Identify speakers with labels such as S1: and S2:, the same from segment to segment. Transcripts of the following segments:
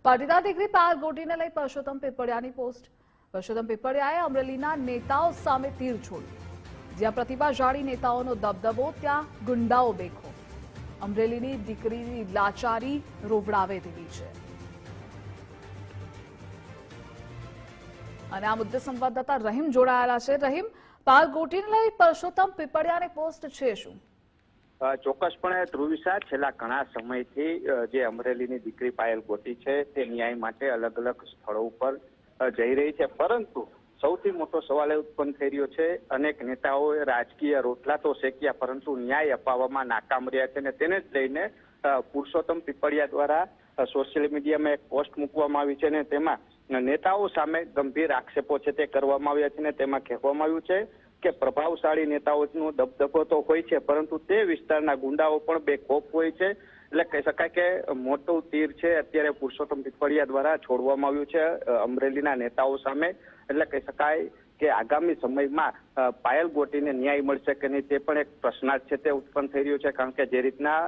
S1: પાટીદાર દીકરી પાયલ ગોટીને લઈ પરસોત્તમ પીપળિયાની પોસ્ટ। પરસોત્તમ પીપળિયાએ અમરેલીના નેતાઓ સામે તીર છોડ્યું। જ્યાં પ્રતિભાશાળી નેતાઓનો દબદબો ત્યાં ગુંડાઓ બેખો। અમરેલીની દીકરીની લાચારી રોવડાવે તેવી છે। અને આ મુદ્દે સંવાદદાતા રહીમ જોડાયેલા છે। રહીમ, પાયલ ગોટીને લઈ પરસોત્તમ પીપળિયાની પોસ્ટ છે શું?
S2: ચોક્કસપણે ધ્રુવિશા, છેલ્લા ઘણા સમયથી જે અમરેલીની દીકરી પાયલ ગોટી છે તે ન્યાય માટે અલગ અલગ સ્થળો ઉપર જઈ રહી છે, પરંતુ સૌથી મોટો સવાલ એ ઉત્પન્ન થઈ રહ્યો છે, અનેક નેતાઓએ રાજકીય રોટલા તો શેક્યા પરંતુ ન્યાય અપાવવામાં નાકામ રહ્યા છે, અને તેને જ લઈને પુરુષોત્તમ પીપળિયા દ્વારા સોશિયલ મીડિયામાં એક પોસ્ટ મૂકવામાં આવી છે અને તેમાં નેતાઓ સામે ગંભીર આક્ષેપો છે તે કરવામાં આવ્યા છે અને તેમાં કહેવામાં આવ્યું છે કે પ્રભાવશાળી નેતાઓનો દબદબો તો હોય છે, પરંતુ તે વિસ્તારના ગુંડાઓ પણ બેખોફ હોય છે। એટલે કહી શકાય કે મોટું તીર છે અત્યારે પુરુષોત્તમ પીપળિયા દ્વારા છોડવામાં આવ્યું છે અમરેલીના નેતાઓ સામે। એટલે કહી શકાય કે આગામી સમયમાં પાયલ ગોટીને ન્યાય મળશે કે નહીં તે પણ એક પ્રશ્નાર્થ છે તે ઉત્પન્ન થઈ રહ્યો છે, કારણ કે જે રીતના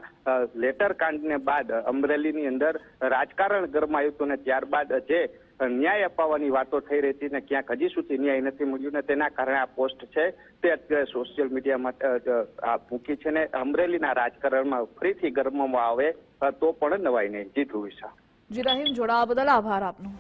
S2: લેટર કાંડને બાદ અમરેલીની અંદર રાજકારણ ગરમાયું હતું ને ત્યારબાદ જે ન્યાય અપાવવાની વાતો થઈ રહી હતી ને ક્યાંક હજી સુધી ન્યાય નથી મળ્યું ને તેના કારણે આ પોસ્ટ છે તે અત્યારે સોશિયલ મીડિયામાં મૂકી છે ને અમરેલીના રાજકારણમાં ફરીથી ગરમવામાં આવે તો પણ નવાઈ નહીં। જી ધ્રુવિશા।
S1: જી રહીમ, જોડાવા બદલ આભાર આપનો।